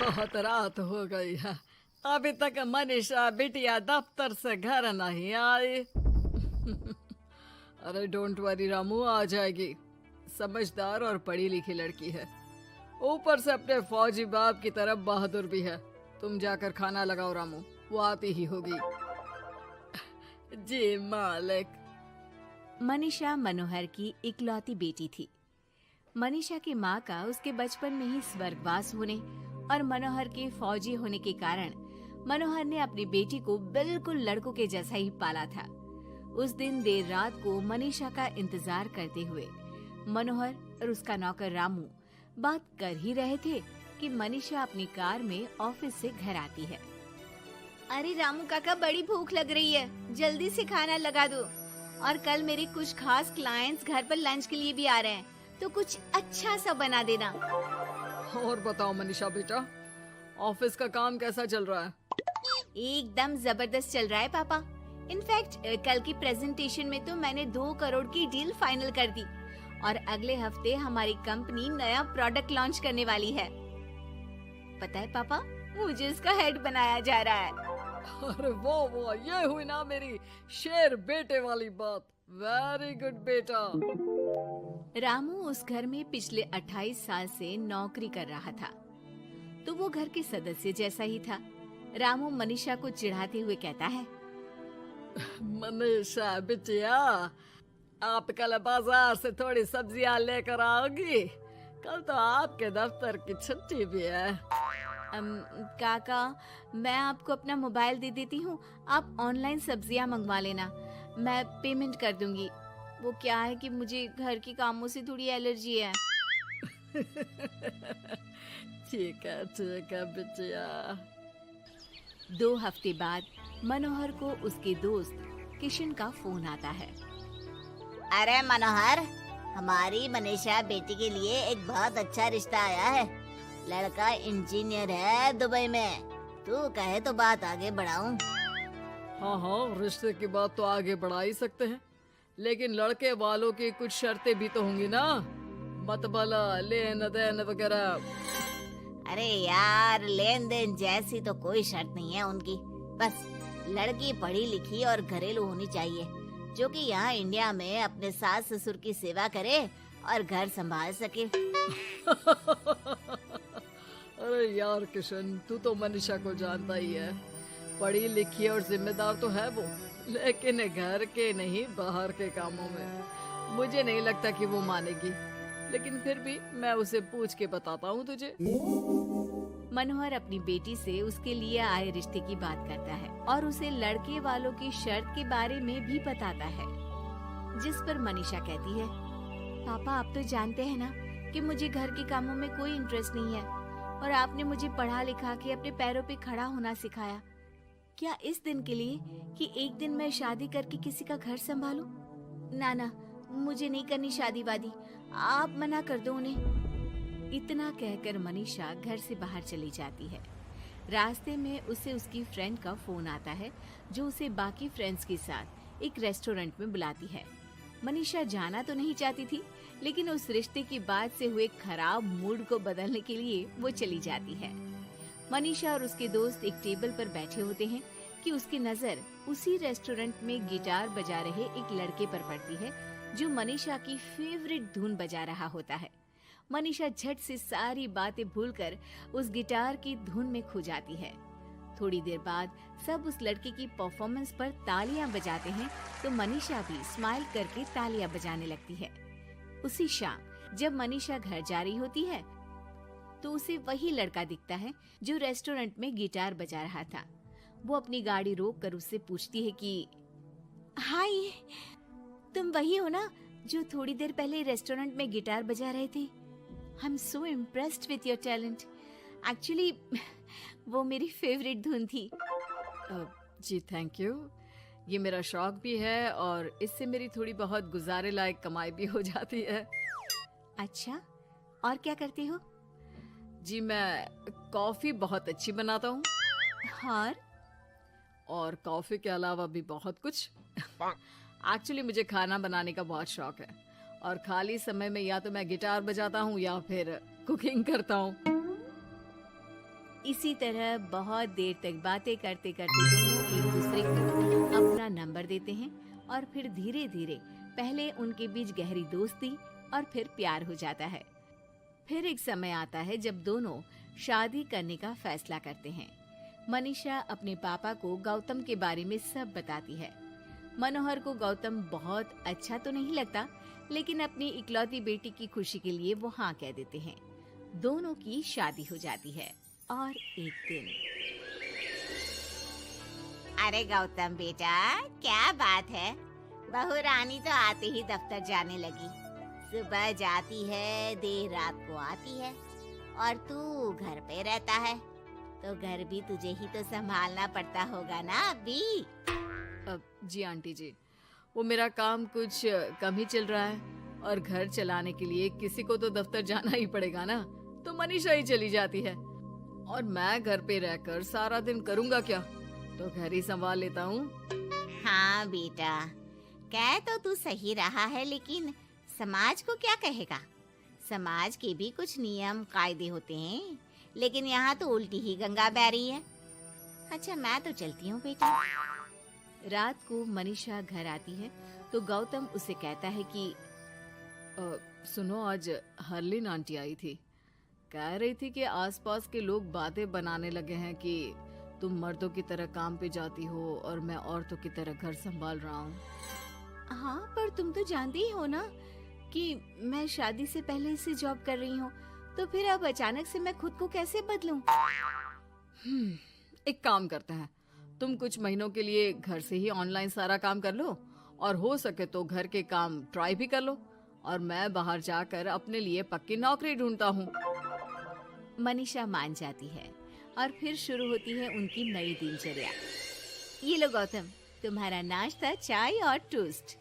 बहुत रात हो गई है, अभी तक मनीषा बिटिया दफ्तर से घर नहीं आई। अरे डोंट वरी रामू, आ जाएगी। समझदार और पढ़ी लिखी लड़की है, ऊपर से अपने फौजी बाप की तरफ बहादुर भी है। तुम जाकर खाना लगाओ रामू, वो आती ही होगी। जी मालिक। मनीषा मनोहर की इकलौती बेटी थी। मनीषा की माँ का उसके बचपन में ही स्वर्गवास होने और मनोहर के फौजी होने के कारण मनोहर ने अपनी बेटी को बिल्कुल लड़कों के जैसा ही पाला था। उस दिन देर रात को मनीषा का इंतजार करते हुए मनोहर और उसका नौकर रामू बात कर ही रहे थे कि मनीषा अपनी कार में ऑफिस से घर आती है। अरे रामू काका, बड़ी भूख लग रही है, जल्दी से खाना लगा दो। और कल मेरे कुछ खास क्लाइंट्स घर पर लंच के लिए भी आ रहे हैं, तो कुछ अच्छा सा बना देना। और बताओ मनीषा बेटा, ऑफिस का काम कैसा चल रहा है? एकदम जबरदस्त चल रहा है पापा। इनफैक्ट कल की प्रेजेंटेशन में तो मैंने 2 करोड़ की डील फाइनल कर दी और अगले हफ्ते हमारी कंपनी नया प्रोडक्ट लॉन्च करने वाली है। पता है पापा, मुझे इसका हेड बनाया जा रहा है। अरे वो ये हुई ना मेरी शेर बेटे वाली बात। वेरी गुड बेटा। रामू उस घर में पिछले 28 साल से नौकरी कर रहा था, तो वो घर के सदस्य जैसा ही था। रामू मनीषा को चिढ़ाते हुए कहता है, मनीषा बिटिया, आप कल बाजार से थोड़ी सब्जियां लेकर आओगी? कल तो आपके दफ्तर की छुट्टी भी है। काका, मैं आपको अपना मोबाइल दे देती हूँ, आप ऑनलाइन सब्जियाँ मंगवा लेना, मैं पेमेंट कर दूंगी। वो क्या है कि मुझे घर के कामों से थोड़ी एलर्जी है। ठीक है बिटिया। 2 हफ्ते बाद मनोहर को उसके दोस्त किशन का फोन आता है। अरे मनोहर, हमारी मनीषा बेटी के लिए एक बहुत अच्छा रिश्ता आया है। लड़का इंजीनियर है दुबई में। तू कहे तो बात आगे बढ़ाऊं? हाँ, रिश्ते की बात तो आगे बढ़ा ही सकते हैं, लेकिन लड़के वालों की कुछ शर्तें भी तो होंगी ना, मतबला, लेन देन वगैरह। अरे यार, लेन देन जैसी तो कोई शर्त नहीं है उनकी। बस लड़की पढ़ी लिखी और घरेलू होनी चाहिए, जो कि यहाँ इंडिया में अपने सास ससुर की सेवा करे और घर संभाल सके। अरे यार किशन, तू तो मनीषा को जानता ही है, पढ़ी लिखी और जिम्मेदार तो है वो, लेकिन घर के नहीं बाहर के कामों में मुझे नहीं लगता कि वो मानेगी। लेकिन फिर भी मैं उसे पूछ के बताता हूँ तुझे। मनोहर अपनी बेटी से उसके लिए आए रिश्ते की बात करता है और उसे लड़के वालों की शर्त के बारे में भी बताता है, जिस पर मनीषा कहती है, पापा आप तो जानते हैं ना कि मुझे घर के कामों में कोई इंटरेस्ट नहीं है और आपने मुझे पढ़ा लिखा के अपने पैरों पे खड़ा होना सिखाया। क्या इस दिन के लिए कि एक दिन मैं शादी करके किसी का घर संभालूं? ना, मुझे नहीं करनी शादी वादी, आप मना कर दो उन्हें। इतना कहकर मनीषा घर से बाहर चली जाती है। रास्ते में उसे उसकी फ्रेंड का फोन आता है, जो उसे बाकी फ्रेंड्स के साथ एक रेस्टोरेंट में बुलाती है। मनीषा जाना तो नहीं चाहती थी, लेकिन उस रिश्ते की बात से हुए खराब मूड को बदलने के लिए वो चली जाती है। मनीषा और उसके दोस्त एक टेबल पर बैठे होते हैं कि उसकी नजर उसी रेस्टोरेंट में गिटार बजा रहे एक लड़के पर पड़ती है, जो मनीषा की फेवरेट धुन बजा रहा होता है। मनीषा झट से सारी बातें भूलकर उस गिटार की धुन में खो जाती है। थोड़ी देर बाद सब उस लड़के की परफॉर्मेंस पर तालियां बजाते हैं, तो मनीषा भी स्माइल करके तालियां बजाने लगती है। उसी शाम जब मनीषा घर जा रही होती है, तो उसे वही लड़का दिखता है जो रेस्टोरेंट में गिटार बजा रहा था। वो अपनी गाड़ी रोककर उससे पूछती है कि हाय, तुम वही हो ना जो थोड़ी देर पहले रेस्टोरेंट में गिटार बजा रहे थे? I am so impressed with your talent. Actually वो मेरी फेवरेट धुन थी। जी थैंक यू, ये मेरा शौक भी है और इससे मेरी थोड़ी बहुत गुजारे लायक कमाई भी हो जाती है। अच्छा, और क्या करती हो? जी मैं कॉफी बहुत अच्छी बनाता हूँ। और कॉफी के अलावा भी बहुत कुछ। एक्चुअली मुझे खाना बनाने का बहुत शौक है और खाली समय में या तो मैं गिटार बजाता हूँ या फिर कुकिंग करता हूँ। इसी तरह बहुत देर तक बातें करते करते दोनों एक दूसरे को अपना नंबर देते हैं और फिर धीरे धीरे पहले उनके बीच गहरी दोस्ती और फिर प्यार हो जाता है। फिर एक समय आता है जब दोनों शादी करने का फैसला करते हैं। मनीषा अपने पापा को गौतम के बारे में सब बताती है। मनोहर को गौतम बहुत अच्छा तो नहीं लगता, लेकिन अपनी इकलौती बेटी की खुशी के लिए वो हाँ कह देते हैं। दोनों की शादी हो जाती है और एक दिन अरे गौतम बेटा, क्या बात है, बहू रानी तो आते ही दफ्तर जाने लगी। सुबह जाती है, देर रात को आती है, और तू घर पे रहता है, तो घर भी तुझे ही तो संभालना पड़ता होगा ना अभी। जी आंटी जी, वो मेरा काम कुछ कम ही चल रहा है और घर चलाने के लिए किसी को तो दफ्तर जाना ही पड़ेगा ना, तो मनीषा ही चली जाती है और मैं घर पे रहकर सारा दिन करूँगा क्या, तो घर ही संभाल लेता हूँ। हाँ बेटा, कह तो तू सही रहा है, लेकिन समाज को क्या कहेगा? समाज के भी कुछ नियम कायदे होते हैं, लेकिन यहाँ तो उल्टी ही गंगा बह रही है। अच्छा, मैं तो चलती हूँ बेटा। रात को मनीषा घर आती है तो गौतम उसे कहता है कि सुनो, आज हरलीन आंटी आई थी, कह रही थी कि आसपास के लोग बातें बनाने लगे हैं कि तुम मर्दों की तरह काम पे जाती हो और मैं औरतों की तरह घर संभाल रहा हूँ। हाँ, पर तुम तो जानती ही हो ना कि मैं शादी से पहले से जॉब कर रही हूँ, तो फिर अब अचानक से मैं खुद को कैसे बदलूं? एक काम करते हैं, तुम कुछ महीनों के लिए घर से ही ऑनलाइन सारा काम कर लो और हो सके तो घर के काम ट्राई भी कर लो, और मैं बाहर जाकर अपने लिए पक्की नौकरी ढूंढता हूँ। मनीषा मान जाती है और फिर शुरू होती है उनकी नई दिनचर्या। ये लो गौतम, तुम्हारा नाश्ता, चाय और टोस्ट।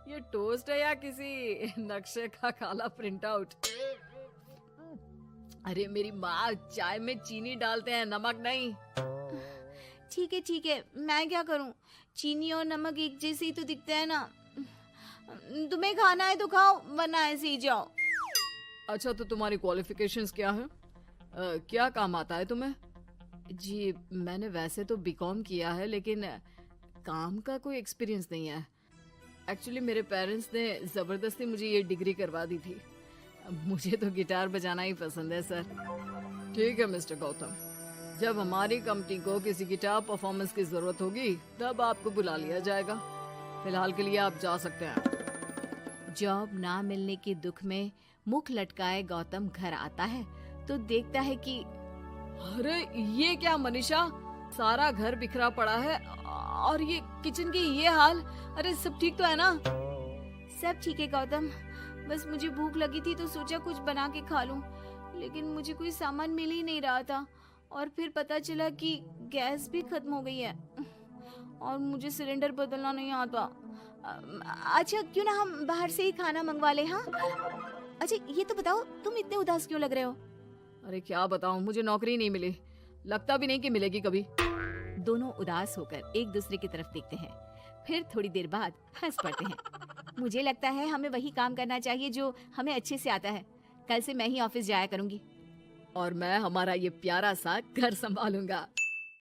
ये टोस्ट है या किसी नक्शे का काला प्रिंट आउट? अरे मेरी माँ चाय में चीनी डालते हैं, नमक नहीं। ठीक है, मैं क्या करूं? चीनी और नमक एक जैसे ही तो दिखते हैं ना। तुम्हें खाना है तो खाओ, वरना ऐसे ही जाओ। अच्छा, तो तुम्हारी क्वालिफिकेशंस क्या है? क्या काम आता है तुम्हें? जी, मैंने वैसे तो बीकॉम किया है, लेकिन काम का कोई एक्सपीरियंस नहीं है। एक्चुअली मेरे पेरेंट्स ने ज़बरदस्ती मुझे ये डिग्री करवा दी थी। मुझे तो गिटार बजाना ही पसंद है सर। ठीक है मिस्टर गौतम, जब हमारी कंपनी को किसी गिटार परफॉर्मेंस की ज़रूरत होगी तब आपको बुला लिया जाएगा। फिलहाल के लिए आप जा सकते हैं। जॉब ना मिलने के दुख में मुख लटकाए गौतम घर आता है तो देखता है कि अरे ये क्या मनीषा, सारा घर बिखरा पड़ा है और ये किचन की ये हाल। अरे सब ठीक तो है ना? सब ठीक है गौतम, बस मुझे भूख लगी थी तो सोचा कुछ बना के खा लूं, लेकिन मुझे कोई सामान मिल ही नहीं रहा था और फिर पता चला कि गैस भी खत्म हो गई है और मुझे सिलेंडर बदलना नहीं आता। अच्छा, क्यों ना हम बाहर से ही खाना मंगवा ले? हाँ, अच्छा ये तो बताओ, तुम इतने उदास क्यों लग रहे हो? अरे क्या बताऊं, मुझे नौकरी नहीं मिली, लगता भी नहीं कि मिलेगी कभी। दोनों उदास होकर एक दूसरे की तरफ देखते हैं, फिर थोड़ी देर बाद हंस पड़ते हैं। मुझे लगता है हमें वही काम करना चाहिए जो हमें अच्छे से आता है। कल से मैं ही ऑफिस जाया करूंगी। और मैं हमारा ये प्यारा सा घर संभालूंगा।